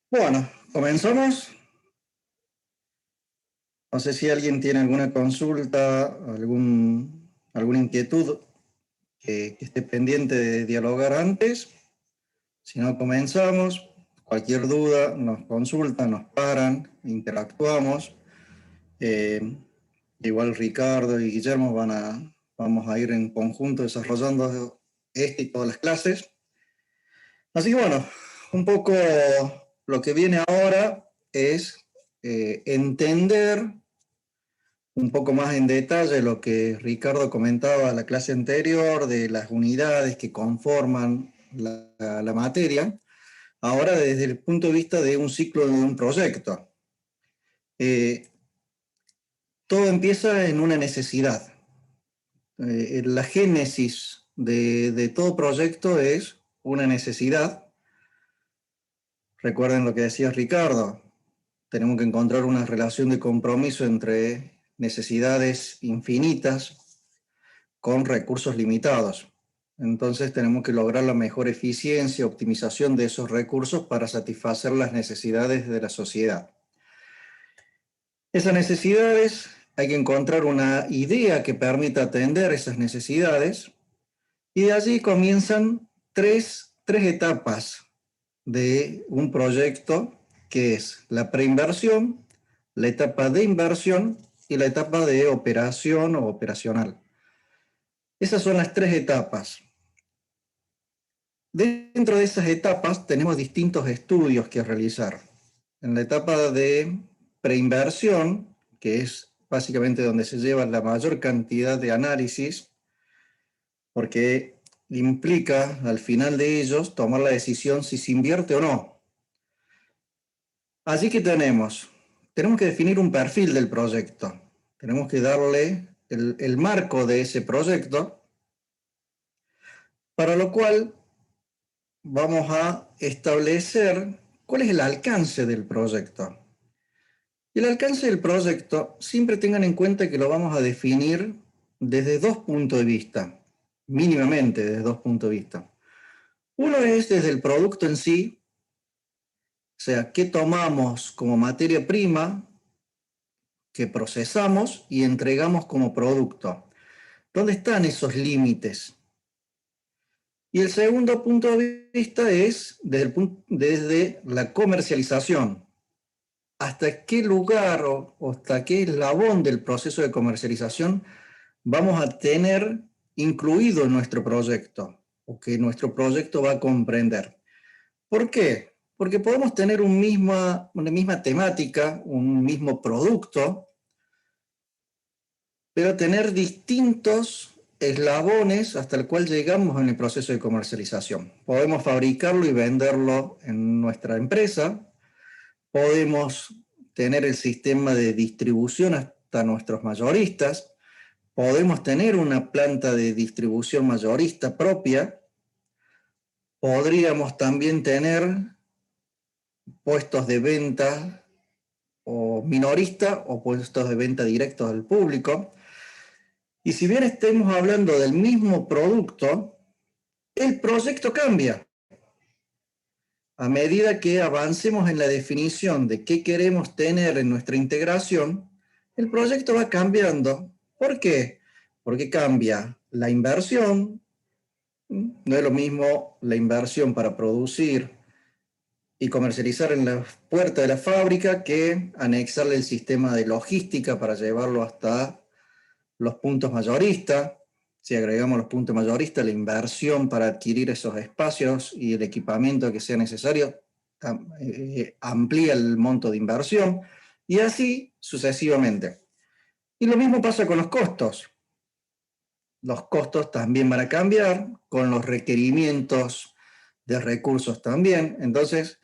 Bueno, comenzamos. No sé si alguien tiene alguna consulta, alguna inquietud que esté pendiente de dialogar antes. Si no, comenzamos. Cualquier duda, nos consultan, nos paran, interactuamos. Eh, Igual Ricardo y Guillermo vamos a ir en conjunto desarrollando este y todas las clases. Así que bueno, un poco lo que viene ahora es entender un poco más en detalle lo que Ricardo comentaba en la clase anterior de las unidades que conforman la materia, ahora desde el punto de vista de un ciclo de un proyecto. Eh, Todo empieza en una necesidad. La génesis de todo proyecto es una necesidad. Recuerden lo que decía Ricardo, tenemos que encontrar una relación de compromiso entre necesidades infinitas con recursos limitados. Entonces tenemos que lograr la mejor eficiencia, optimización de esos recursos para satisfacer las necesidades de la sociedad. Esas necesidades, hay que encontrar una idea que permita atender esas necesidades y de allí comienzan tres etapas de un proyecto, que es la preinversión, la etapa de inversión y la etapa de operación o operacional. Esas son las tres etapas. Dentro de esas etapas tenemos distintos estudios que realizar. En la etapa de preinversión, que es básicamente donde se lleva la mayor cantidad de análisis, porque implica al final de ellos tomar la decisión si se invierte o no. Así que tenemos que definir un perfil del proyecto, tenemos que darle el marco de ese proyecto, para lo cual vamos a establecer cuál es el alcance del proyecto. Y el alcance del proyecto, siempre tengan en cuenta que lo vamos a definir desde dos puntos de vista, mínimamente desde dos puntos de vista. Uno es desde el producto en sí, o sea, qué tomamos como materia prima, que procesamos y entregamos como producto. ¿Dónde están esos límites? Y el segundo punto de vista es desde la comercialización. ¿Hasta qué lugar o hasta qué eslabón del proceso de comercialización vamos a tener incluido en nuestro proyecto o que nuestro proyecto va a comprender? ¿Por qué? Porque podemos tener una misma temática, un mismo producto, pero tener distintos eslabones hasta el cual llegamos en el proceso de comercialización. Podemos fabricarlo y venderlo en nuestra empresa, podemos tener el sistema de distribución hasta nuestros mayoristas, podemos tener una planta de distribución mayorista propia, podríamos también tener puestos de venta o minorista o puestos de venta directos al público. Y si bien estemos hablando del mismo producto, el proyecto cambia. A medida que avancemos en la definición de qué queremos tener en nuestra integración, el proyecto va cambiando. ¿Por qué? Porque cambia la inversión. No es lo mismo la inversión para producir y comercializar en la puerta de la fábrica que anexarle el sistema de logística para llevarlo hasta los puntos mayoristas. Si agregamos los puntos mayoristas, la inversión para adquirir esos espacios y el equipamiento que sea necesario amplía el monto de inversión, y así sucesivamente. Y lo mismo pasa con los costos. Los costos también van a cambiar, con los requerimientos de recursos también. Entonces,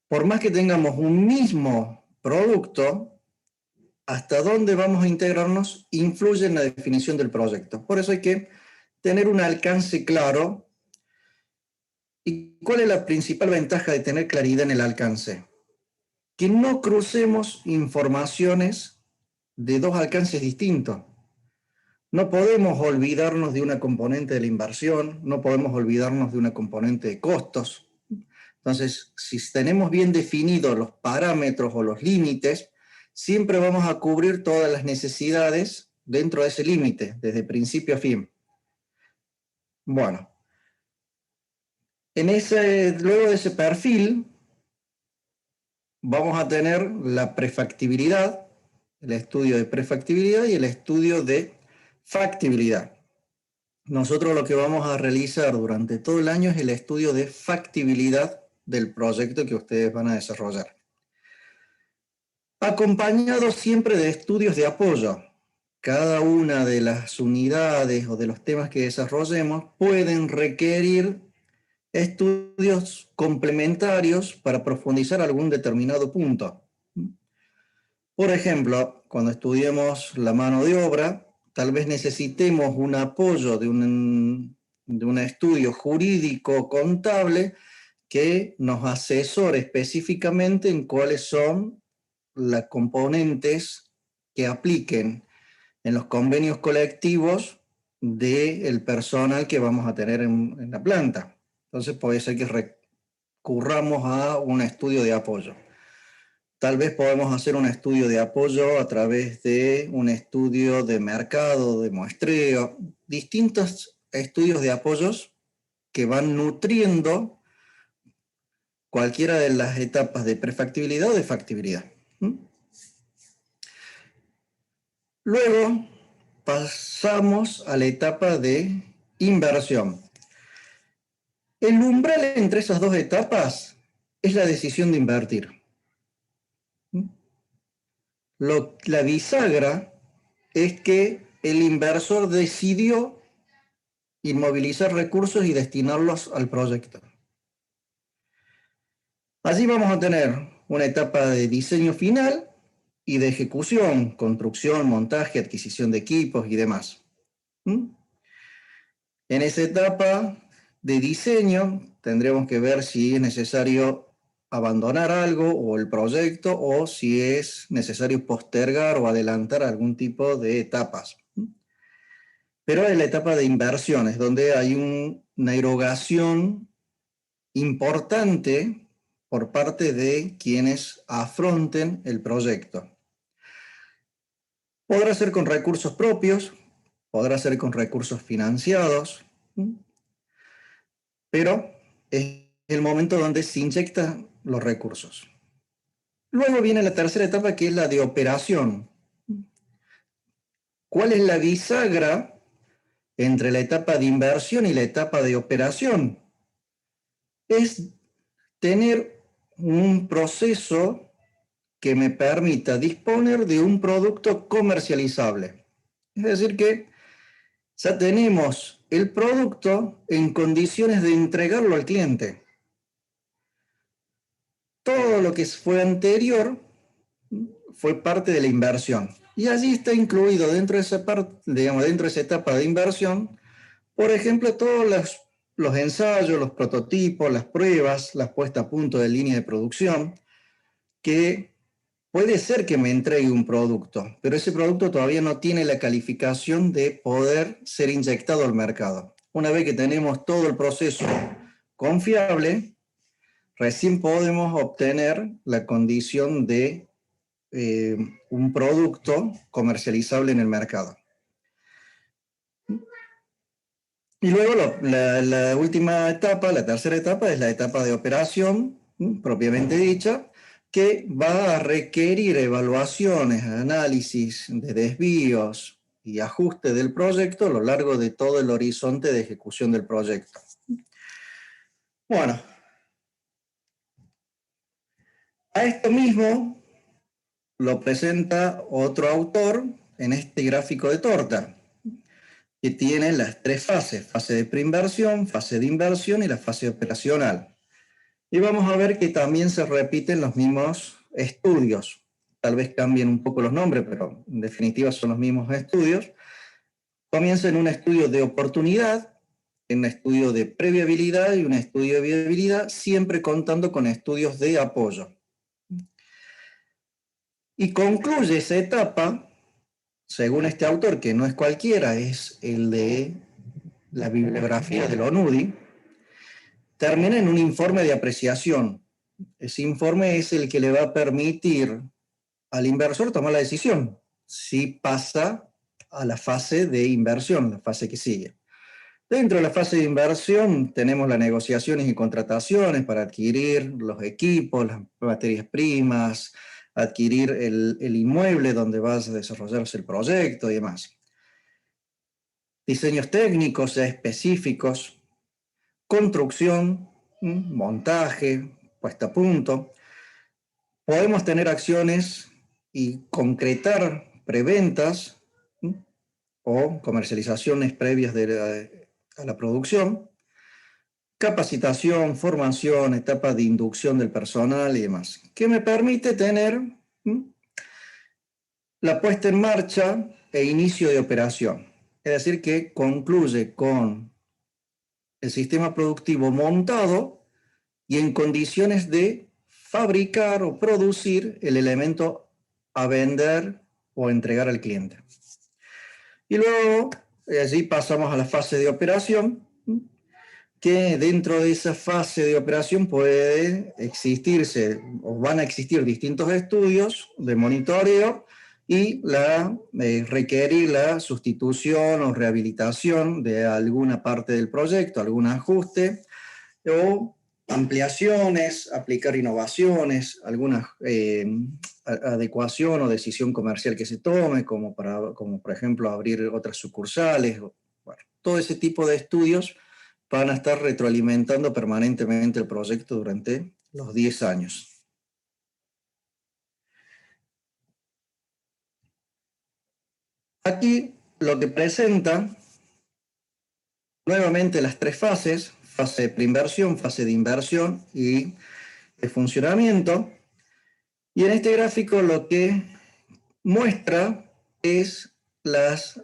por más que tengamos un mismo producto, hasta dónde vamos a integrarnos influye en la definición del proyecto. Por eso hay que tener un alcance claro. ¿Y cuál es la principal ventaja de tener claridad en el alcance? Que no crucemos informaciones de dos alcances distintos. No podemos olvidarnos de una componente de la inversión, no podemos olvidarnos de una componente de costos. Entonces, si tenemos bien definidos los parámetros o los límites, siempre vamos a cubrir todas las necesidades dentro de ese límite, desde principio a fin. Bueno, luego de ese perfil, vamos a tener la prefactibilidad, el estudio de prefactibilidad y el estudio de factibilidad. Nosotros lo que vamos a realizar durante todo el año es el estudio de factibilidad del proyecto que ustedes van a desarrollar, acompañado siempre de estudios de apoyo. Cada una de las unidades o de los temas que desarrollemos pueden requerir estudios complementarios para profundizar algún determinado punto. Por ejemplo, cuando estudiemos la mano de obra, tal vez necesitemos un apoyo de un estudio jurídico contable que nos asesore específicamente en cuáles son las componentes que apliquen en los convenios colectivos del personal que vamos a tener en la planta. Entonces puede ser que recurramos a un estudio de apoyo. Tal vez podemos hacer un estudio de apoyo a través de un estudio de mercado, de muestreo, distintos estudios de apoyos que van nutriendo cualquiera de las etapas de prefactibilidad o de factibilidad. Luego pasamos a la etapa de inversión. El umbral entre esas dos etapas es la decisión de invertir. La bisagra es que el inversor decidió inmovilizar recursos y destinarlos al proyecto. Allí vamos a tener una etapa de diseño final y de ejecución, construcción, montaje, adquisición de equipos y demás. En esa etapa de diseño tendremos que ver si es necesario abandonar algo o el proyecto o si es necesario postergar o adelantar algún tipo de etapas. Pero en la etapa de inversiones, donde hay una erogación importante por parte de quienes afronten el proyecto. Podrá ser con recursos propios, podrá ser con recursos financiados, pero es el momento donde se inyectan los recursos. Luego viene la tercera etapa, que es la de operación. ¿Cuál es la bisagra entre la etapa de inversión y la etapa de operación? Es tener un proceso que me permita disponer de un producto comercializable. Es decir, que ya tenemos el producto en condiciones de entregarlo al cliente. Todo lo que fue anterior fue parte de la inversión. Y allí está incluido dentro de esa parte, digamos, dentro de esa etapa de inversión, por ejemplo, todos los ensayos, los prototipos, las pruebas, las puestas a punto de línea de producción, que puede ser que me entregue un producto, pero ese producto todavía no tiene la calificación de poder ser inyectado al mercado. Una vez que tenemos todo el proceso confiable, recién podemos obtener la condición de un producto comercializable en el mercado. Y luego la última etapa, la tercera etapa, es la etapa de operación, propiamente dicha, que va a requerir evaluaciones, análisis de desvíos y ajuste del proyecto a lo largo de todo el horizonte de ejecución del proyecto. Bueno, a esto mismo lo presenta otro autor en este gráfico de torta, que tiene las tres fases: fase de preinversión, fase de inversión y la fase operacional. Y vamos a ver que también se repiten los mismos estudios. Tal vez cambien un poco los nombres, pero en definitiva son los mismos estudios. Comienza en un estudio de oportunidad, en un estudio de previabilidad y un estudio de viabilidad, siempre contando con estudios de apoyo. Y concluye esa etapa, según este autor, que no es cualquiera, es el de la bibliografía del ONUDI, termina en un informe de apreciación. Ese informe es el que le va a permitir al inversor tomar la decisión si pasa a la fase de inversión, la fase que sigue. Dentro de la fase de inversión tenemos las negociaciones y contrataciones para adquirir los equipos, las materias primas, adquirir el inmueble donde va a desarrollarse el proyecto y demás. Diseños técnicos ya específicos, construcción, montaje, puesta a punto. Podemos tener acciones y concretar preventas o comercializaciones previas a la producción, capacitación, formación, etapa de inducción del personal y demás, que me permite tener la puesta en marcha e inicio de operación. Es decir, que concluye con el sistema productivo montado y en condiciones de fabricar o producir el elemento a vender o entregar al cliente. Y luego, allí pasamos a la fase de operación, que dentro de esa fase de operación puede existirse o van a existir distintos estudios de monitoreo y requerir la sustitución o rehabilitación de alguna parte del proyecto, algún ajuste o ampliaciones, aplicar innovaciones, alguna adecuación o decisión comercial que se tome, como por ejemplo abrir otras sucursales. Bueno, todo ese tipo de estudios van a estar retroalimentando permanentemente el proyecto durante los 10 años. Aquí lo que presenta nuevamente las tres fases: fase de preinversión, fase de inversión y de funcionamiento. Y en este gráfico lo que muestra es las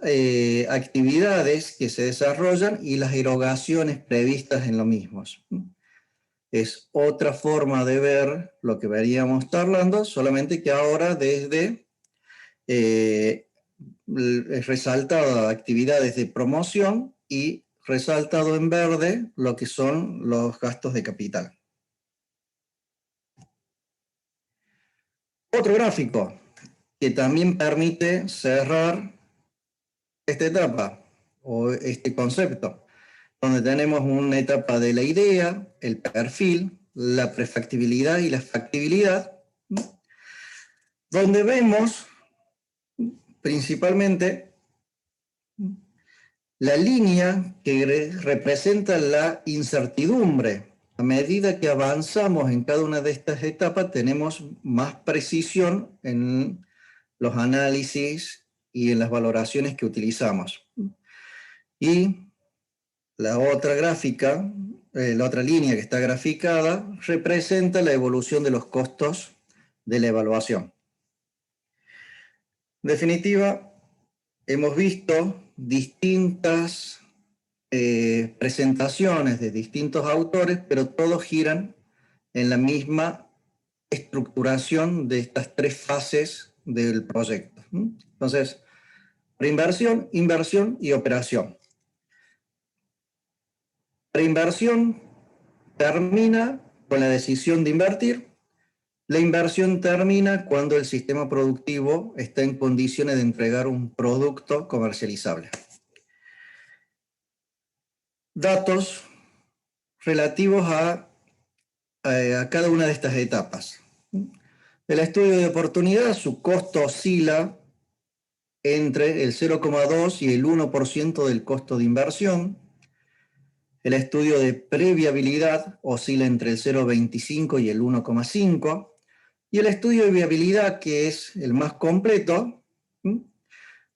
actividades que se desarrollan y las erogaciones previstas en los mismos. Es otra forma de ver lo que veníamos hablando, solamente que ahora desde resaltado actividades de promoción y resaltado en verde lo que son los gastos de capital. Otro gráfico que también permite cerrar esta etapa o este concepto, donde tenemos una etapa de la idea, el perfil, la prefactibilidad y la factibilidad, donde vemos principalmente la línea que representa la incertidumbre. A medida que avanzamos en cada una de estas etapas, tenemos más precisión en los análisis y en las valoraciones que utilizamos. Y la otra gráfica, la otra línea que está graficada, representa la evolución de los costos de la evaluación. En definitiva, hemos visto distintas presentaciones de distintos autores, pero todos giran en la misma estructuración de estas tres fases del proyecto. Entonces, preinversión, inversión y operación. Preinversión termina con la decisión de invertir. La inversión termina cuando el sistema productivo está en condiciones de entregar un producto comercializable. Datos relativos a cada una de estas etapas. El estudio de oportunidad, su costo oscila entre el 0,2 y el 1% del costo de inversión. El estudio de previabilidad oscila entre el 0,25 y el 1,5. Y el estudio de viabilidad, que es el más completo,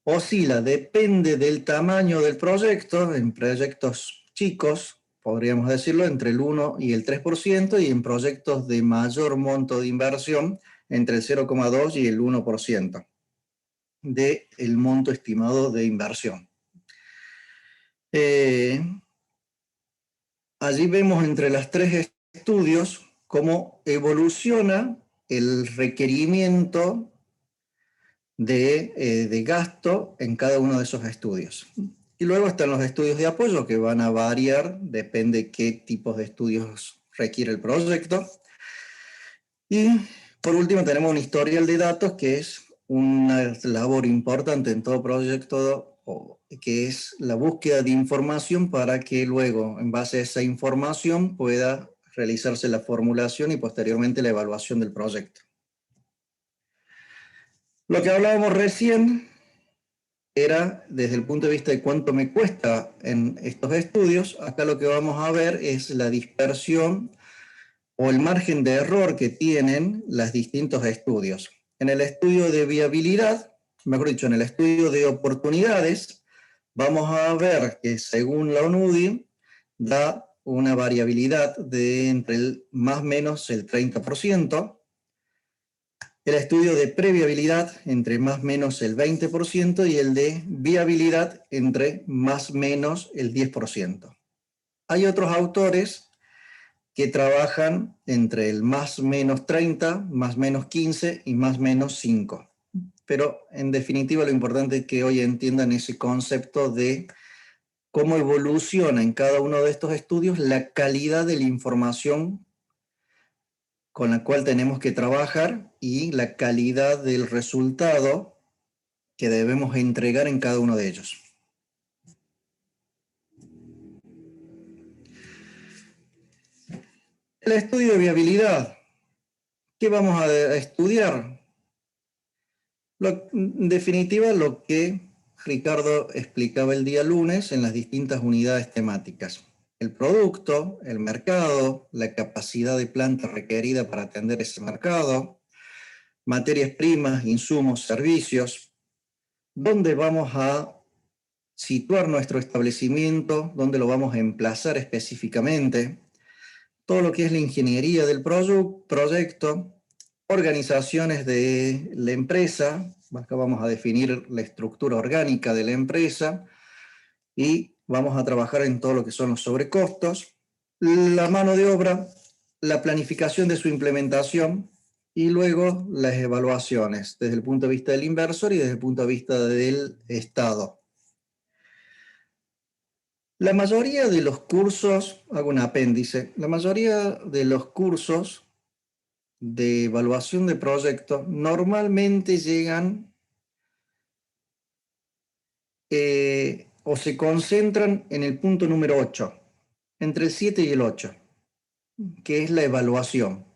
oscila, depende del tamaño del proyecto. En proyectos chicos, podríamos decirlo, entre el 1 y el 3%, y en proyectos de mayor monto de inversión, entre el 0,2 y el 1% del monto estimado de inversión. Allí vemos entre los tres estudios cómo evoluciona el requerimiento de gasto en cada uno de esos estudios. Y Y luego están los estudios de apoyo que van a variar, depende qué tipos de estudios requiere el proyecto. Y por último tenemos un historial de datos que es una labor importante en todo proyecto, que es la búsqueda de información para que luego, en base a esa información, pueda realizarse la formulación y posteriormente la evaluación del proyecto. Lo que hablábamos recién era desde el punto de vista de cuánto me cuesta en estos estudios. Acá lo que vamos a ver es la dispersión o el margen de error que tienen los distintos estudios. En el estudio de viabilidad, mejor dicho, en el estudio de oportunidades, vamos a ver que según la ONUDI da una variabilidad de entre el más o menos el 30%, el estudio de previabilidad entre más o menos el 20% y el de viabilidad entre más o menos el 10%. Hay otros autores que trabajan entre el más menos 30, más menos 15 y más menos 5. Pero en definitiva lo importante es que hoy entiendan ese concepto de cómo evoluciona en cada uno de estos estudios la calidad de la información con la cual tenemos que trabajar y la calidad del resultado que debemos entregar en cada uno de ellos. El estudio de viabilidad. ¿Qué vamos a estudiar? En definitiva, lo que Ricardo explicaba el día lunes en las distintas unidades temáticas. El producto, el mercado, la capacidad de planta requerida para atender ese mercado, materias primas, insumos, servicios, dónde vamos a situar nuestro establecimiento, dónde lo vamos a emplazar específicamente, todo lo que es la ingeniería del proyecto, organizaciones de la empresa, acá vamos a definir la estructura orgánica de la empresa y vamos a trabajar en todo lo que son los sobrecostos, la mano de obra, la planificación de su implementación y luego las evaluaciones desde el punto de vista del inversor y desde el punto de vista del Estado. La mayoría de los cursos, hago un apéndice, la mayoría de los cursos de evaluación de proyectos normalmente llegan o se concentran en el punto número 8, entre el 7 y el 8, que es la evaluación.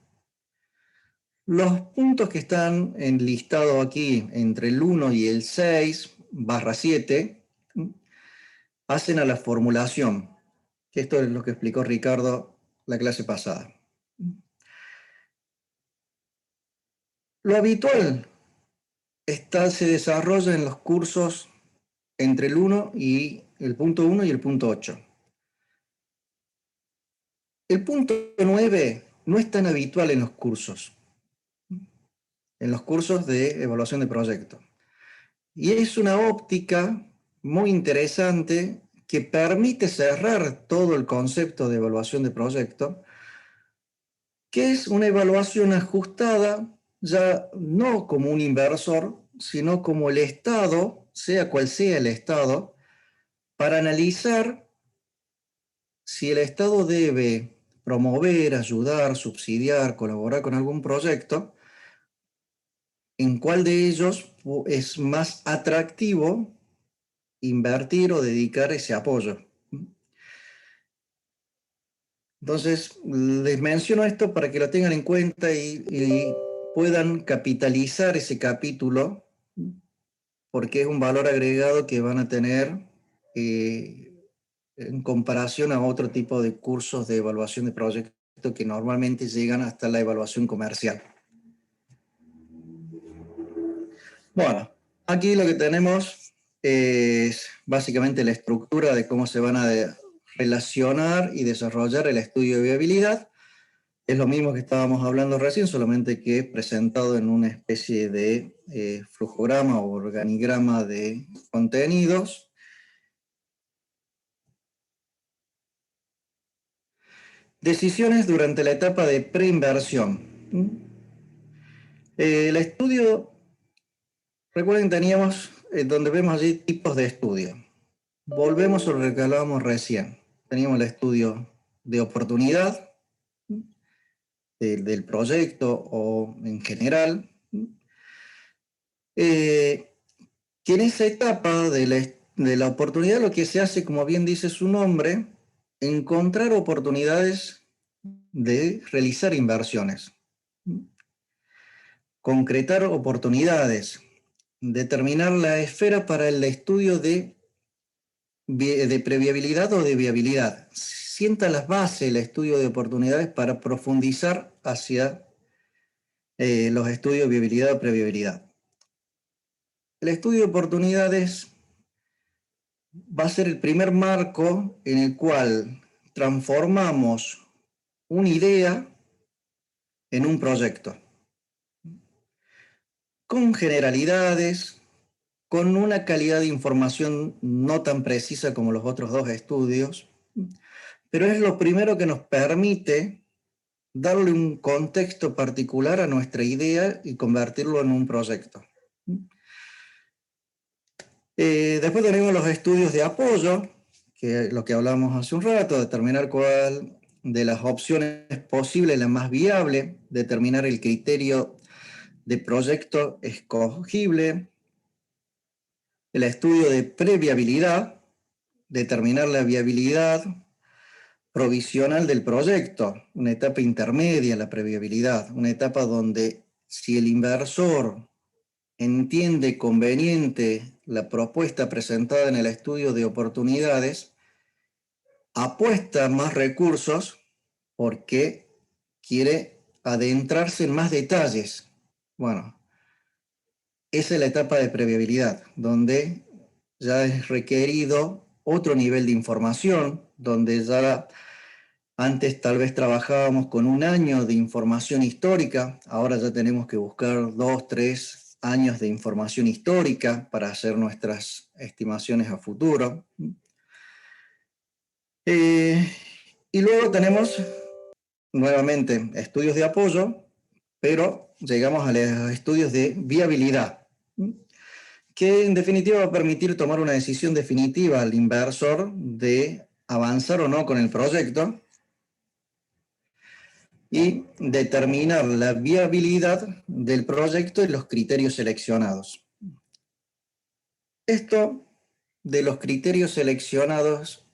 Los puntos que están enlistados aquí entre el 1 y el 6/7 hacen a la formulación, que esto es lo que explicó Ricardo la clase pasada. Lo habitual se desarrolla en los cursos entre el 1 y el punto 1 y el punto 8. El punto 9 no es tan habitual en los cursos de evaluación de proyectos. Y es una óptica muy interesante que permite cerrar todo el concepto de evaluación de proyecto, que es una evaluación ajustada ya no como un inversor, sino como el Estado, sea cual sea el Estado, para analizar si el Estado debe promover, ayudar, subsidiar, colaborar con algún proyecto, en cuál de ellos es más atractivo invertir o dedicar ese apoyo. Entonces, les menciono esto para que lo tengan en cuenta y puedan capitalizar ese capítulo, porque es un valor agregado que van a tener en comparación a otro tipo de cursos de evaluación de proyectos que normalmente llegan hasta la evaluación comercial. Bueno, aquí lo que tenemos es básicamente la estructura de cómo se van a relacionar y desarrollar el estudio de viabilidad. Es lo mismo que estábamos hablando recién, solamente que presentado en una especie de flujograma o organigrama de contenidos. Decisiones durante la etapa de preinversión. El estudio, recuerden, teníamos donde vemos allí tipos de estudio. volvemos a lo que hablábamos recién. Teníamos el estudio de oportunidad del proyecto o en general, que en esa etapa de la oportunidad lo que se hace, como bien dice su nombre, encontrar oportunidades de realizar inversiones, concretar oportunidades, determinar la esfera para el estudio de previabilidad o de viabilidad. Sienta las bases el estudio de oportunidades para profundizar hacia los estudios de viabilidad o previabilidad. El estudio de oportunidades va a ser el primer marco en el cual transformamos una idea en un proyecto, con generalidades, con una calidad de información no tan precisa como los otros dos estudios, pero es lo primero que nos permite darle un contexto particular a nuestra idea y convertirlo en un proyecto. Después tenemos los estudios de apoyo, que es lo que hablamos hace un rato, determinar cuál de las opciones posibles es la más viable, determinar el criterio de proyecto escogible, el estudio de previabilidad, determinar la viabilidad provisional del proyecto, una etapa intermedia, la previabilidad, una etapa donde si el inversor entiende conveniente la propuesta presentada en el estudio de oportunidades, apuesta más recursos porque quiere adentrarse en más detalles. Bueno, esa es la etapa de previabilidad, donde ya es requerido otro nivel de información, donde ya antes tal vez trabajábamos con un año de información histórica, ahora ya tenemos que buscar 2, 3 años de información histórica para hacer nuestras estimaciones a futuro. Y luego tenemos nuevamente estudios de apoyo, pero llegamos a los estudios de viabilidad, que en definitiva va a permitir tomar una decisión definitiva al inversor de avanzar o no con el proyecto y determinar la viabilidad del proyecto y los criterios seleccionados. Esto de los criterios seleccionados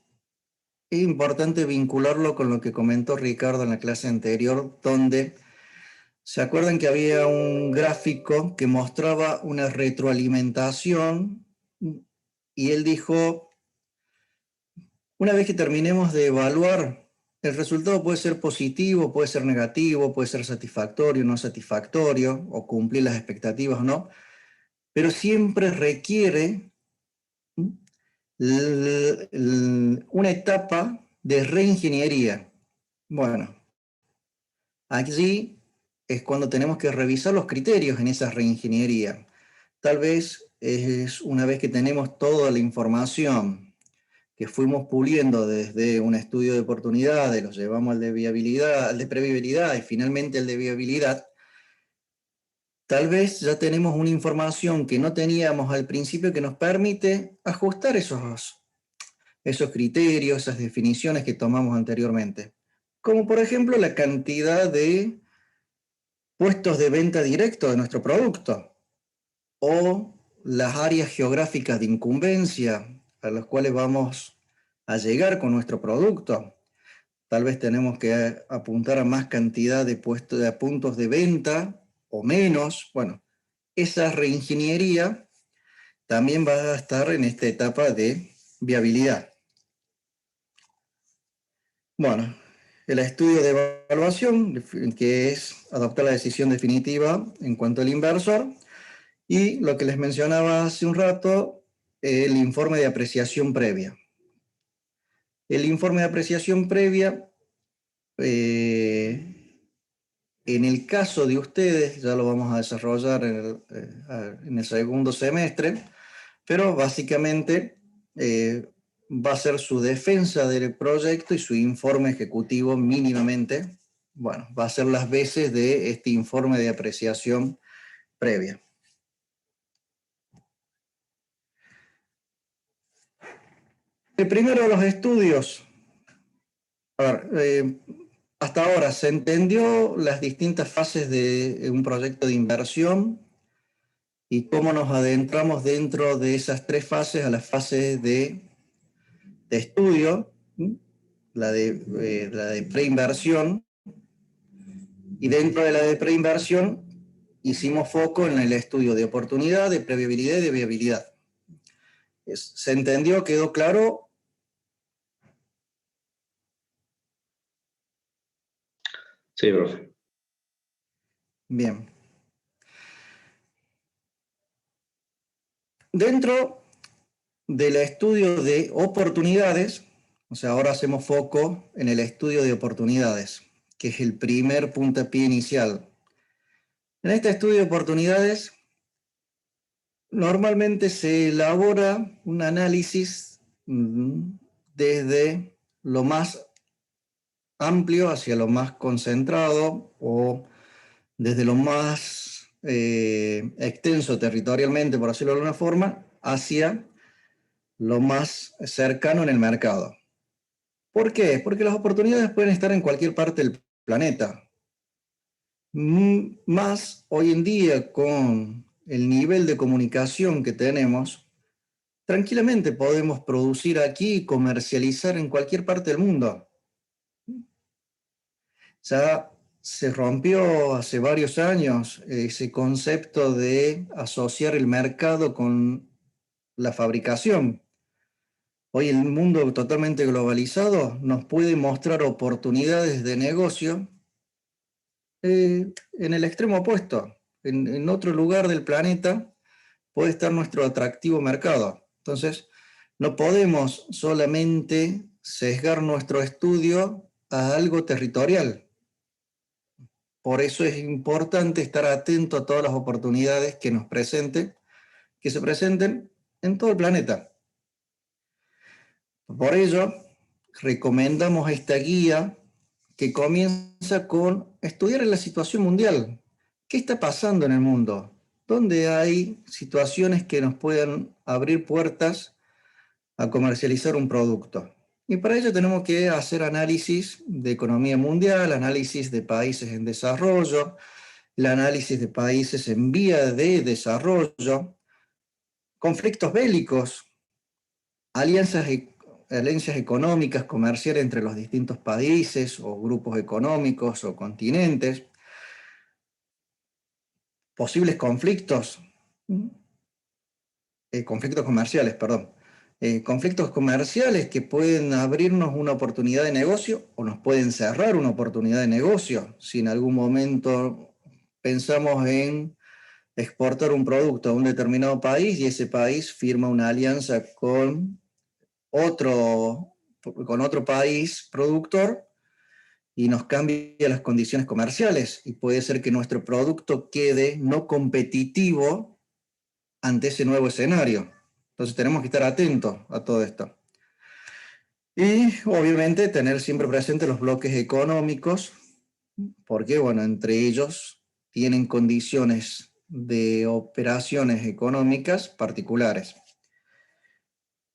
es importante vincularlo con lo que comentó Ricardo en la clase anterior, donde se acuerdan que había un gráfico que mostraba una retroalimentación y él dijo, una vez que terminemos de evaluar, el resultado puede ser positivo, puede ser negativo, puede ser satisfactorio, no satisfactorio, o cumplir las expectativas o no, pero siempre requiere una etapa de reingeniería. Bueno, allí es cuando tenemos que revisar los criterios en esa reingeniería. Tal vez es una vez que tenemos toda la información que fuimos puliendo desde un estudio de oportunidades, los llevamos al de viabilidad, al de previabilidad y finalmente al de viabilidad, tal vez ya tenemos una información que no teníamos al principio que nos permite ajustar esos criterios, esas definiciones que tomamos anteriormente. Como por ejemplo la cantidad de puestos de venta directo de nuestro producto o las áreas geográficas de incumbencia a las cuales vamos a llegar con nuestro producto. Tal vez tenemos que apuntar a más cantidad de puestos de puntos de venta o menos. Bueno, esa reingeniería también va a estar en esta etapa de viabilidad. Bueno, el estudio de evaluación, que es adoptar la decisión definitiva en cuanto al inversor, y lo que les mencionaba hace un rato, el informe de apreciación previa. El informe de apreciación previa, en el caso de ustedes, ya lo vamos a desarrollar en el segundo semestre, pero básicamente va a ser su defensa del proyecto y su informe ejecutivo mínimamente, bueno, va a ser las veces de este informe de apreciación previa. El primero de los estudios, a ver, hasta ahora se entendió las distintas fases de un proyecto de inversión y cómo nos adentramos dentro de esas tres fases a la fase de estudio, la de preinversión, y dentro de la de preinversión hicimos foco en el estudio de oportunidad, de previabilidad y de viabilidad. ¿Se entendió? ¿Quedó claro? Sí, profe. Bien. Dentro del estudio de oportunidades, o sea, ahora hacemos foco en el estudio de oportunidades, que es el primer puntapié inicial. En este estudio de oportunidades, normalmente se elabora un análisis desde lo más amplio hacia lo más concentrado o desde lo más extenso territorialmente, por decirlo de alguna forma, hacia lo más cercano en el mercado. ¿Por qué? Porque las oportunidades pueden estar en cualquier parte del planeta. Más hoy en día con el nivel de comunicación que tenemos, tranquilamente podemos producir aquí y comercializar en cualquier parte del mundo. Ya se rompió hace varios años ese concepto de asociar el mercado con la fabricación. Hoy el mundo totalmente globalizado nos puede mostrar oportunidades de negocio en el extremo opuesto. En otro lugar del planeta puede estar nuestro atractivo mercado. Entonces, no podemos solamente sesgar nuestro estudio a algo territorial. Por eso es importante estar atento a todas las oportunidades que nos presenten, que se presenten en todo el planeta. Por ello, recomendamos esta guía que comienza con estudiar la situación mundial. ¿Qué está pasando en el mundo? ¿Dónde hay situaciones que nos puedan abrir puertas a comercializar un producto? Y para ello tenemos que hacer análisis de economía mundial, análisis de países en desarrollo, el análisis de países en vía de desarrollo, conflictos bélicos, alianzas económicas, comerciales entre los distintos países o grupos económicos o continentes, posibles conflictos, conflictos comerciales, perdón, conflictos comerciales que pueden abrirnos una oportunidad de negocio o nos pueden cerrar una oportunidad de negocio si en algún momento pensamos en exportar un producto a un determinado país y ese país firma una alianza con otro país productor y nos cambia las condiciones comerciales y puede ser que nuestro producto quede no competitivo ante ese nuevo escenario. Entonces tenemos que estar atentos a todo esto. Y obviamente tener siempre presente los bloques económicos, porque bueno, entre ellos tienen condiciones de operaciones económicas particulares.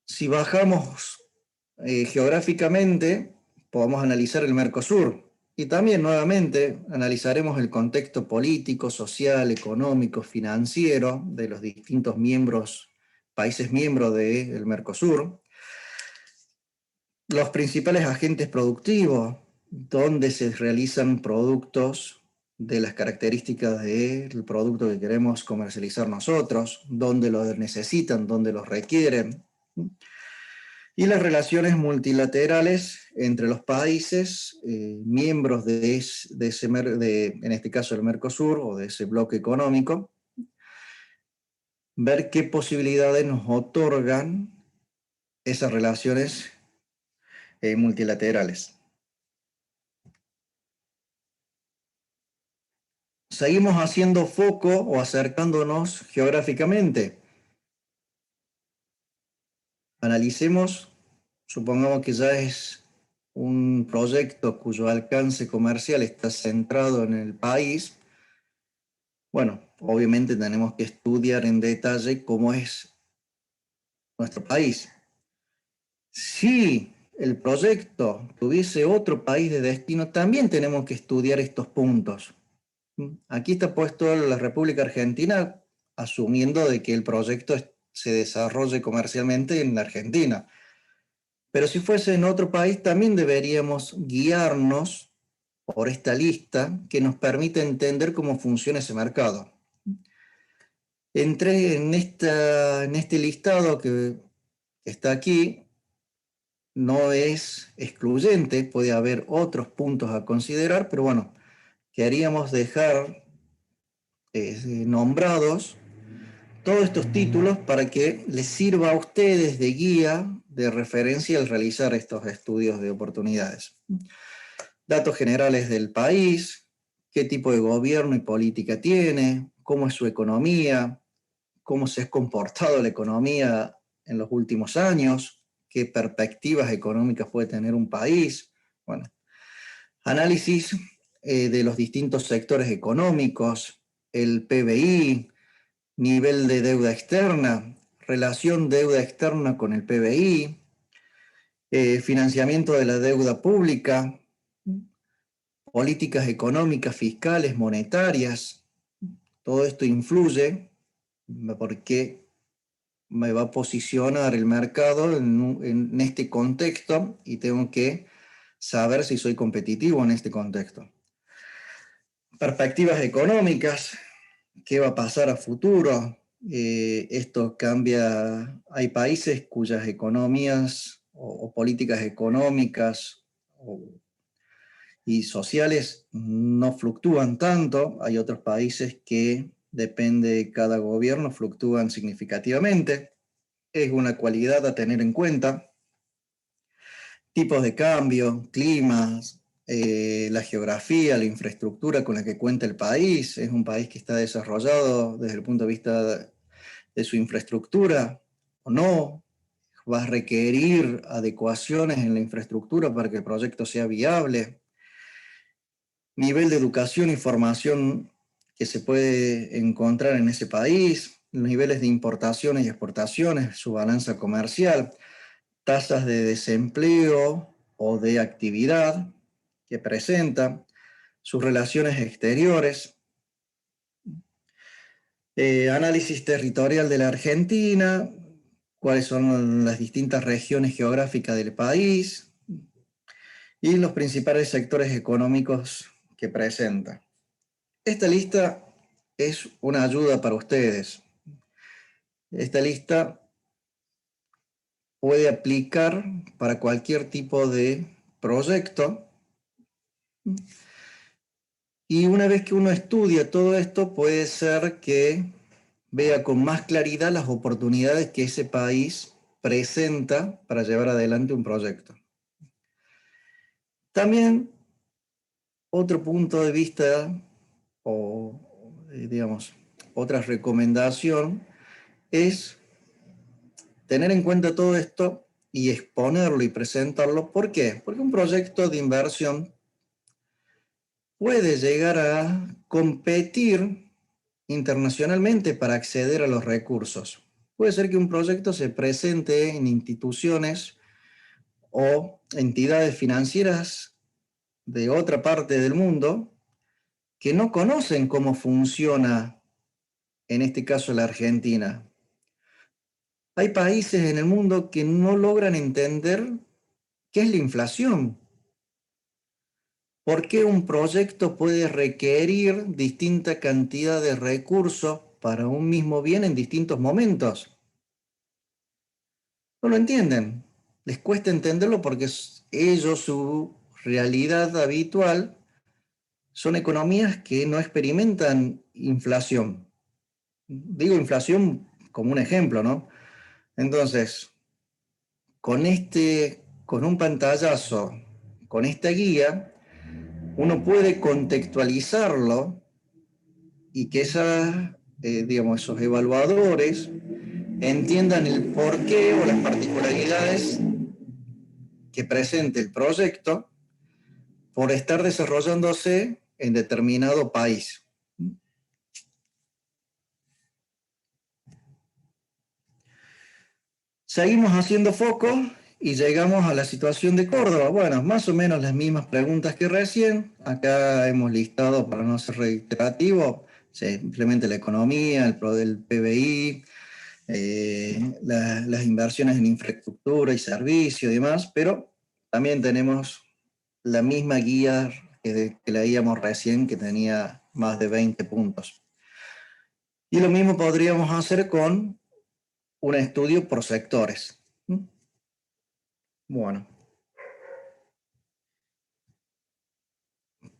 Si bajamos geográficamente, podemos analizar el Mercosur y también nuevamente analizaremos el contexto político, social, económico, financiero de los distintos países miembros del Mercosur, los principales agentes productivos, donde se realizan productos de las características del producto que queremos comercializar nosotros, donde los necesitan, donde los requieren, y las relaciones multilaterales entre los países miembros en este caso el Mercosur o de ese bloque económico, ver qué posibilidades nos otorgan esas relaciones multilaterales. Seguimos haciendo foco o acercándonos geográficamente. Analicemos, supongamos que ya es un proyecto cuyo alcance comercial está centrado en el país. Bueno, obviamente tenemos que estudiar en detalle cómo es nuestro país. Si el proyecto tuviese otro país de destino, también tenemos que estudiar estos puntos. Aquí está puesto la República Argentina, asumiendo de que el proyecto se desarrolle comercialmente en la Argentina. Pero si fuese en otro país, también deberíamos guiarnos por esta lista que nos permite entender cómo funciona ese mercado. Entré en este listado que está aquí, no es excluyente, puede haber otros puntos a considerar, pero bueno, queríamos dejar nombrados todos estos títulos para que les sirva a ustedes de guía, de referencia al realizar estos estudios de oportunidades. Datos generales del país, qué tipo de gobierno y política tiene, cómo es su economía, cómo se ha comportado la economía en los últimos años, qué perspectivas económicas puede tener un país. Bueno, análisis de los distintos sectores económicos, el PBI, nivel de deuda externa, relación deuda externa con el PBI, financiamiento de la deuda pública, políticas económicas, fiscales, monetarias. Todo esto influye porque me va a posicionar el mercado en este contexto y tengo que saber si soy competitivo en este contexto. Perspectivas económicas, qué va a pasar a futuro. Esto cambia, hay países cuyas economías o políticas económicas y sociales no fluctúan tanto, hay otros países que depende de cada gobierno, fluctúan significativamente. Es una cualidad a tener en cuenta. Tipos de cambio, climas, la geografía, la infraestructura con la que cuenta el país. Es un país que está desarrollado desde el punto de vista de su infraestructura o no. Va a requerir adecuaciones en la infraestructura para que el proyecto sea viable. Nivel de educación y formación que se puede encontrar en ese país, los niveles de importaciones y exportaciones, su balanza comercial, tasas de desempleo o de actividad que presenta, sus relaciones exteriores, análisis territorial de la Argentina, cuáles son las distintas regiones geográficas del país y los principales sectores económicos que presenta. Esta lista es una ayuda para ustedes. Esta lista puede aplicar para cualquier tipo de proyecto. Y una vez que uno estudia todo esto, puede ser que vea con más claridad las oportunidades que ese país presenta para llevar adelante un proyecto. También otro punto de vista o, digamos, otra recomendación es tener en cuenta todo esto y exponerlo y presentarlo. ¿Por qué? Porque un proyecto de inversión puede llegar a competir internacionalmente para acceder a los recursos. Puede ser que un proyecto se presente en instituciones o entidades financieras de otra parte del mundo que no conocen cómo funciona, en este caso, la Argentina. Hay países en el mundo que no logran entender qué es la inflación. ¿Por qué un proyecto puede requerir distinta cantidad de recursos para un mismo bien en distintos momentos? No lo entienden. Les cuesta entenderlo porque ellos, su realidad habitual, son economías que no experimentan inflación. Digo inflación como un ejemplo, ¿no? Entonces, con un pantallazo, con esta guía, uno puede contextualizarlo y que digamos, esos evaluadores entiendan el porqué o las particularidades que presente el proyecto por estar desarrollándose en determinado país. Seguimos haciendo foco y llegamos a la situación de Córdoba. Bueno, más o menos las mismas preguntas que recién. Acá hemos listado, para no ser reiterativo, simplemente la economía, el PBI, las inversiones en infraestructura y servicio y demás, pero también tenemos la misma guía que leíamos recién, que tenía más de 20 puntos. Y lo mismo podríamos hacer con un estudio por sectores. Bueno,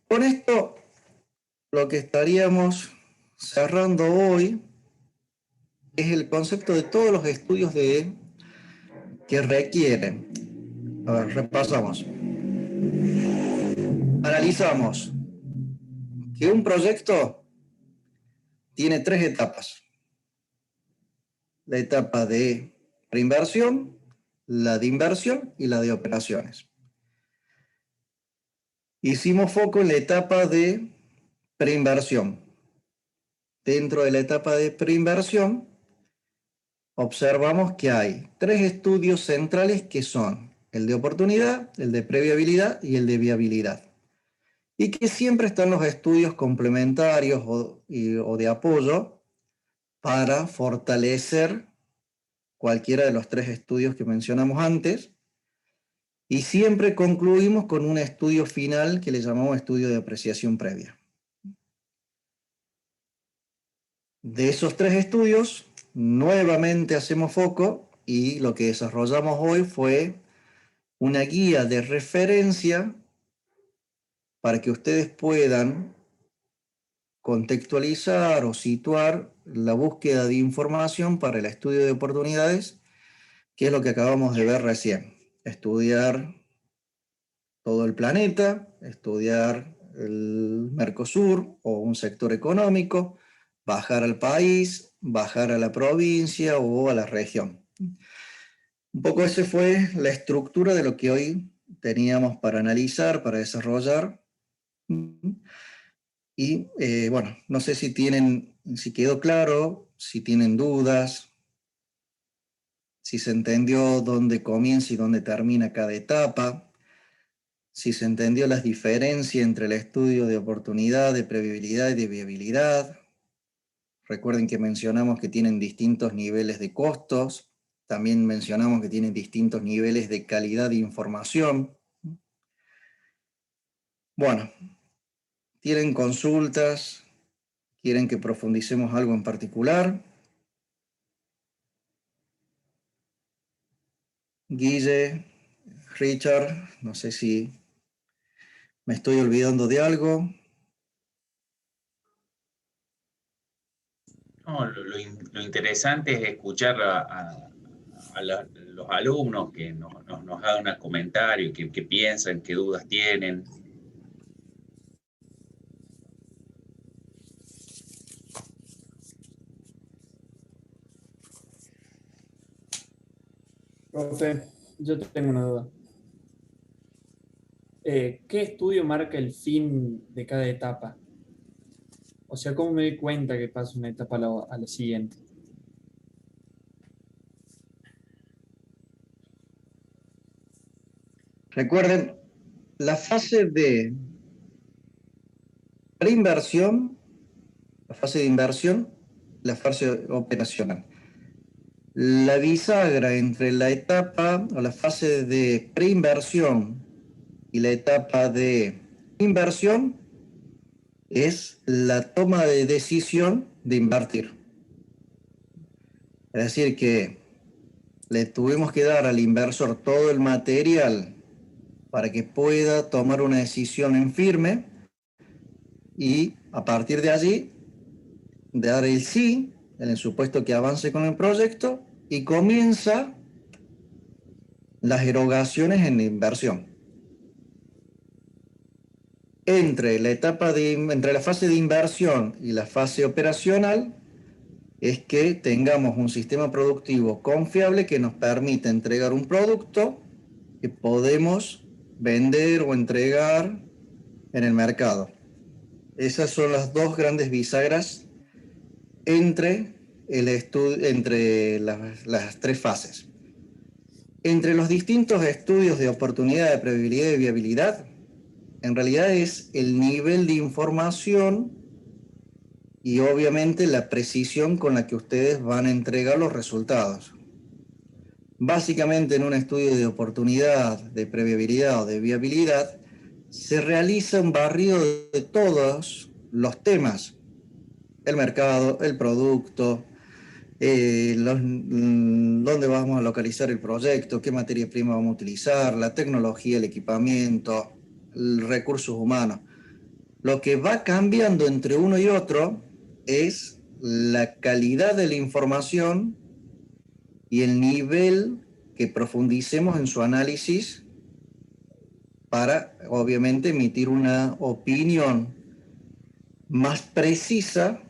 con esto lo que estaríamos cerrando hoy es el concepto de todos los estudios que requieren. A ver, repasamos. Analizamos que un proyecto tiene 3 etapas. La etapa de preinversión, la de inversión y la de operaciones. Hicimos foco en la etapa de preinversión. Dentro de la etapa de preinversión, observamos que hay 3 estudios centrales que son el de oportunidad, el de previabilidad y el de viabilidad. Y que siempre están los estudios complementarios o de apoyo para fortalecer cualquiera de los 3 estudios que mencionamos antes. Y siempre concluimos con un estudio final que le llamamos estudio de apreciación previa. De esos 3 estudios, nuevamente hacemos foco y lo que desarrollamos hoy fue una guía de referencia para que ustedes puedan contextualizar o situar la búsqueda de información para el estudio de oportunidades, que es lo que acabamos de ver recién. Estudiar todo el planeta, estudiar el Mercosur o un sector económico, bajar al país, bajar a la provincia o a la región. Un poco esa fue la estructura de lo que hoy teníamos para analizar, para desarrollar. Y bueno, no sé si quedó claro, si tienen dudas, si se entendió dónde comienza y dónde termina cada etapa, si se entendió las diferencias entre el estudio de oportunidad, de previsibilidad y de viabilidad. Recuerden que mencionamos que tienen distintos niveles de costos, también mencionamos que tienen distintos niveles de calidad de información. Bueno, ¿tienen consultas? ¿Quieren que profundicemos algo en particular? Guille, Richard, no sé si me estoy olvidando de algo. No, lo interesante es escuchar los alumnos que nos hagan un comentario, qué piensan, qué dudas tienen. Profe, yo tengo una duda. ¿Qué estudio marca el fin de cada etapa? O sea, ¿cómo me doy cuenta que paso una etapa a la siguiente? Recuerden, la fase de preinversión, la fase de inversión, la fase operacional. La bisagra entre la etapa o la fase de preinversión y la etapa de inversión es la toma de decisión de invertir. Es decir, que le tuvimos que dar al inversor todo el material para que pueda tomar una decisión en firme y a partir de allí dar el sí, en el supuesto que avance con el proyecto, y comienza las erogaciones en la inversión. Entre la fase de inversión y la fase operacional es que tengamos un sistema productivo confiable que nos permita entregar un producto que podemos vender o entregar en el mercado. Esas son las 2 grandes bisagras entre las 3 fases. Entre los distintos estudios de oportunidad, de previsibilidad y viabilidad, en realidad es el nivel de información y obviamente la precisión con la que ustedes van a entregar los resultados. Básicamente en un estudio de oportunidad, de previsibilidad o de viabilidad, se realiza un barrido de todos los temas: el mercado, el producto, dónde vamos a localizar el proyecto, qué materia prima vamos a utilizar, la tecnología, el equipamiento, recursos humanos. Lo que va cambiando entre uno y otro es la calidad de la información y el nivel que profundicemos en su análisis para, obviamente, emitir una opinión más precisa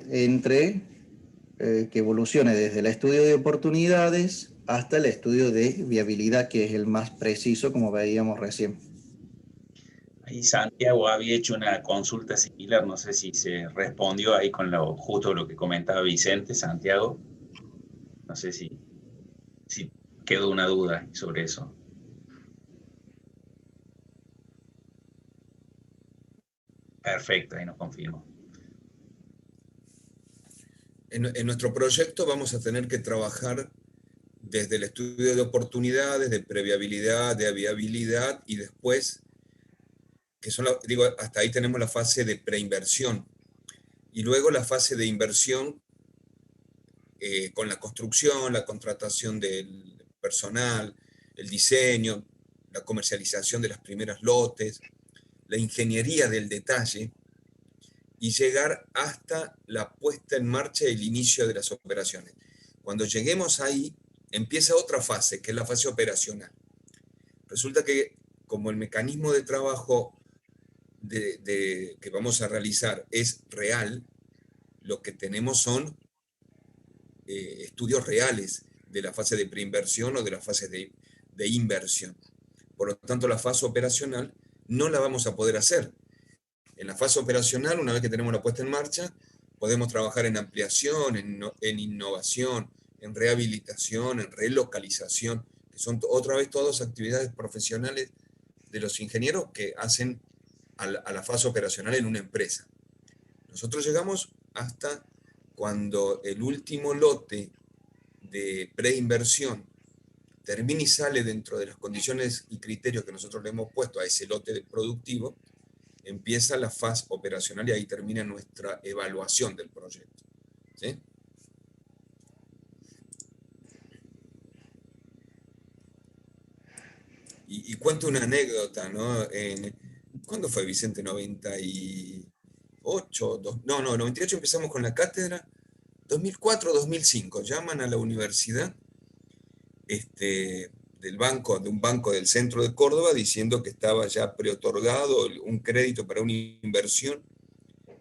entre que evolucione desde el estudio de oportunidades hasta el estudio de viabilidad, que es el más preciso, como veíamos recién. Ahí Santiago había hecho una consulta similar, no sé si se respondió ahí con justo lo que comentaba Vicente, Santiago. No sé si quedó una duda sobre eso. Perfecto, ahí nos confirmó. En nuestro proyecto vamos a tener que trabajar desde el estudio de oportunidades, de previabilidad, de viabilidad y después, que son, hasta ahí tenemos la fase de preinversión. Y luego la fase de inversión con la construcción, la contratación del personal, el diseño, la comercialización de las primeras lotes, la ingeniería del detalle y llegar hasta la puesta en marcha y el inicio de las operaciones. Cuando lleguemos ahí, empieza otra fase, que es la fase operacional. Resulta que como el mecanismo de trabajo que vamos a realizar es real, lo que tenemos son estudios reales de la fase de preinversión o de la fase de inversión. Por lo tanto, la fase operacional no la vamos a poder hacer. En la fase operacional, una vez que tenemos la puesta en marcha, podemos trabajar en ampliación, en innovación, en rehabilitación, en relocalización, que son otra vez todas actividades profesionales de los ingenieros que hacen a la fase operacional en una empresa. Nosotros llegamos hasta cuando el último lote de preinversión termina y sale dentro de las condiciones y criterios que nosotros le hemos puesto a ese lote productivo, empieza la fase operacional y ahí termina nuestra evaluación del proyecto. ¿Sí? Y cuento una anécdota, ¿no? ¿Cuándo fue, Vicente? 98, 98 empezamos con la cátedra, 2004, 2005, llaman a la universidad de un banco del centro de Córdoba diciendo que estaba ya preotorgado un crédito para una inversión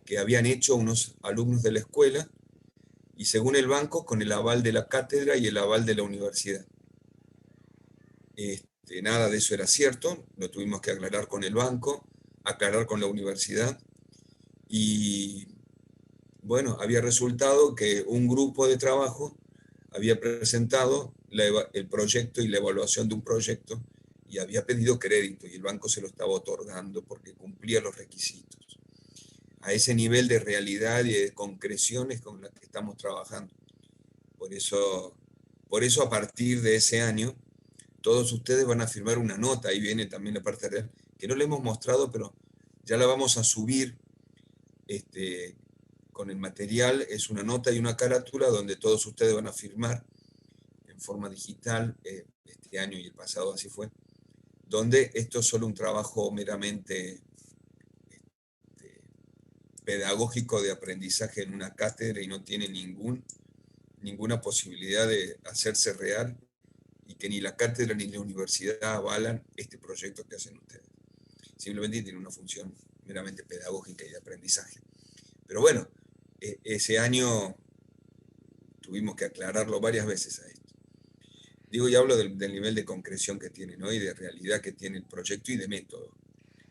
que habían hecho unos alumnos de la escuela y según el banco con el aval de la cátedra y el aval de la universidad. Nada de eso era cierto, lo tuvimos que aclarar con el banco, aclarar con la universidad y bueno, había resultado que un grupo de trabajo había presentado el proyecto y la evaluación de un proyecto y había pedido crédito y el banco se lo estaba otorgando porque cumplía los requisitos. A ese nivel de realidad y de concreciones con las que estamos trabajando. Por eso a partir de ese año, todos ustedes van a firmar una nota, ahí viene también la parte real, que no le hemos mostrado, pero ya la vamos a subir con el material, es una nota y una carátula donde todos ustedes van a firmar en forma digital, este año y el pasado así fue, donde esto es solo un trabajo meramente pedagógico de aprendizaje en una cátedra y no tiene ninguna posibilidad de hacerse real y que ni la cátedra ni la universidad avalan este proyecto que hacen ustedes. Simplemente tiene una función meramente pedagógica y de aprendizaje. Pero bueno, ese año tuvimos que aclararlo varias veces a esto. Digo, y hablo del nivel de concreción que tiene, ¿no? Y de realidad que tiene el proyecto y de método.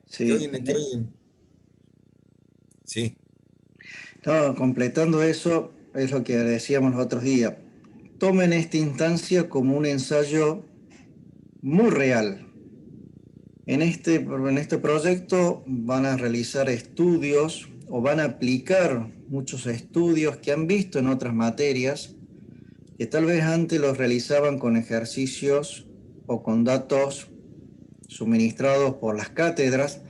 Sí. Sí. No, completando eso, es lo que decíamos los otros días. Tomen esta instancia como un ensayo muy real. En este proyecto van a realizar estudios o van a aplicar muchos estudios que han visto en otras materias, que tal vez antes los realizaban con ejercicios o con datos suministrados por las cátedras.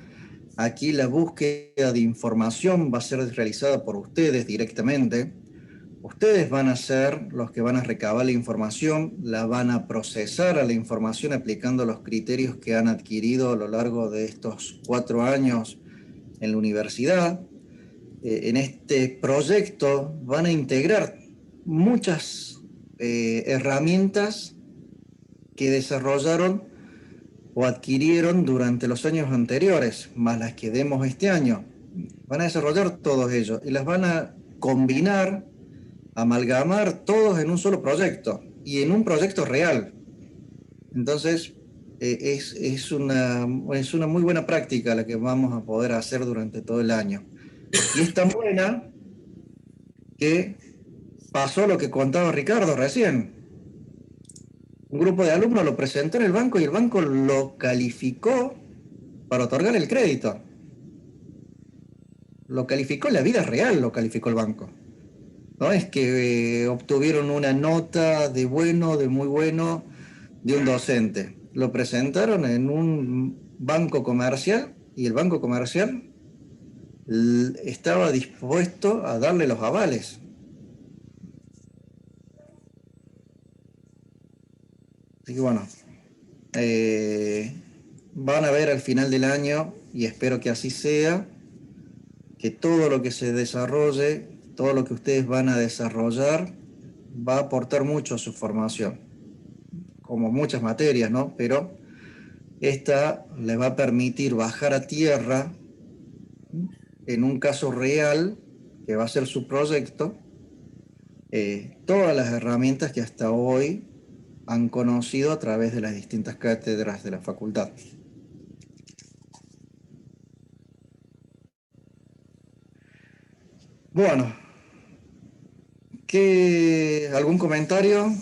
Aquí la búsqueda de información va a ser realizada por ustedes directamente. Ustedes van a ser los que van a recabar la información, la van a procesar a la información aplicando los criterios que han adquirido a lo largo de estos 4 años en la universidad. En este proyecto van a integrar muchas herramientas que desarrollaron o adquirieron durante los años anteriores, más las que demos este año. Van a desarrollar todos ellos y las van a combinar, amalgamar todos en un solo proyecto y en un proyecto real. Entonces, es una muy buena práctica la que vamos a poder hacer durante todo el año. Y es tan buena que pasó lo que contaba Ricardo recién. Un grupo de alumnos lo presentó en el banco y el banco lo calificó para otorgar el crédito. Lo calificó en la vida real, lo calificó el banco. No es que obtuvieron una nota de bueno, de muy bueno, de un docente. Lo presentaron en un banco comercial y el banco comercial estaba dispuesto a darle los avales. Así que bueno, van a ver al final del año, y espero que así sea, que todo lo que se desarrolle, todo lo que ustedes van a desarrollar, va a aportar mucho a su formación, como muchas materias, ¿no? Pero esta les va a permitir bajar a tierra, en un caso real, que va a ser su proyecto, todas las herramientas que hasta hoy han conocido a través de las distintas cátedras de la facultad. Bueno, ¿algún comentario?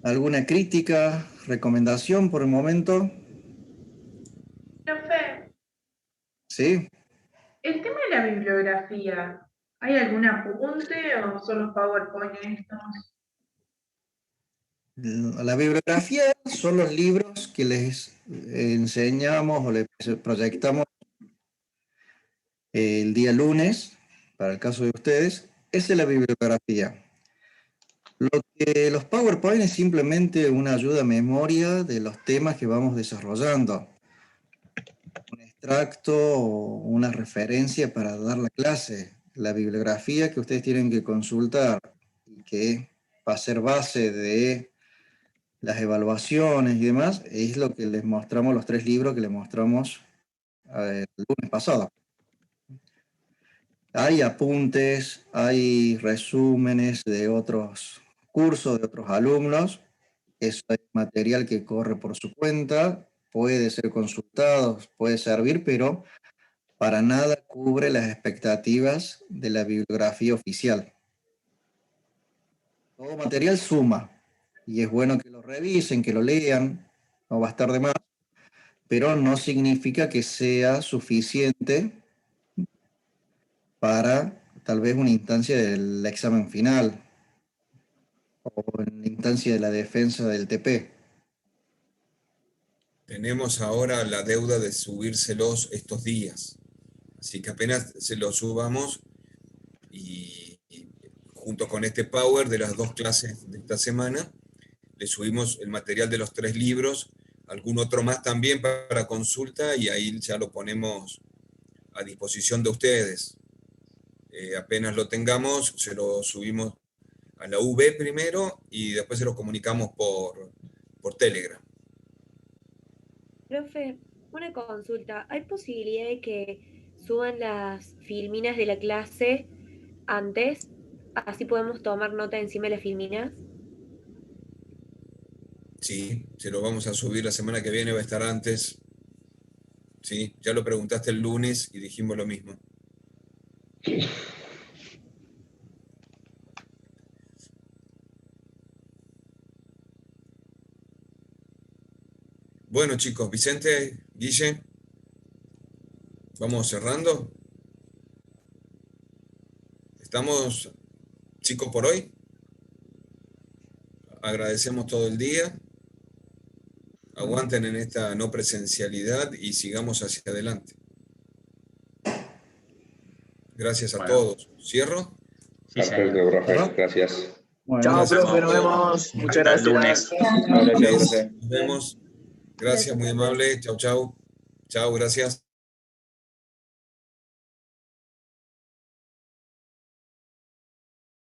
¿Alguna crítica? ¿Recomendación por el momento? Profe, ¿Sí? el tema de la bibliografía, ¿hay algún apunte o son los PowerPoint estos? La bibliografía son los libros que les enseñamos o les proyectamos el día lunes, para el caso de ustedes. Esa es la bibliografía. Lo que los PowerPoint es simplemente una ayuda a memoria de los temas que vamos desarrollando. Un extracto o una referencia para dar la clase. La bibliografía que ustedes tienen que consultar y que va a ser base de las evaluaciones y demás, es lo que les mostramos, los 3 libros que les mostramos el lunes pasado. Hay apuntes, hay resúmenes de otros cursos, de otros alumnos. Eso es material que corre por su cuenta, puede ser consultado, puede servir, pero para nada cubre las expectativas de la bibliografía oficial. Todo material suma, y es bueno que lo revisen, que lo lean, no va a estar de más, pero no significa que sea suficiente para tal vez una instancia del examen final o en la instancia de la defensa del TP. Tenemos ahora la deuda de subírselos estos días. Así que apenas se los subamos y junto con este Power de las 2 clases de esta semana, le subimos el material de los 3 libros, algún otro más también para consulta y ahí ya lo ponemos a disposición de ustedes. Apenas lo tengamos, se lo subimos a la UB primero y después se lo comunicamos por Telegram. Profe, una consulta. ¿Hay posibilidad de que suban las filminas de la clase antes? Así podemos tomar nota encima de las filminas. Sí, se lo vamos a subir la semana que viene, va a estar antes. Sí, ya lo preguntaste el lunes y dijimos lo mismo. Bueno, chicos, Vicente, Guille, vamos cerrando. ¿Estamos, chicos, por hoy? Agradecemos todo el día. Aguanten en esta no presencialidad y sigamos hacia adelante. Gracias a Bueno. todos. ¿Cierro? Sí, señor. Perfecto, profe. Gracias. Bueno, Chao, Gracias. profe, nos vemos. Muchas Hasta el gracias. lunes. Gracias, profe. Nos vemos. Gracias, muy amable. Chau, chau. Chau, gracias.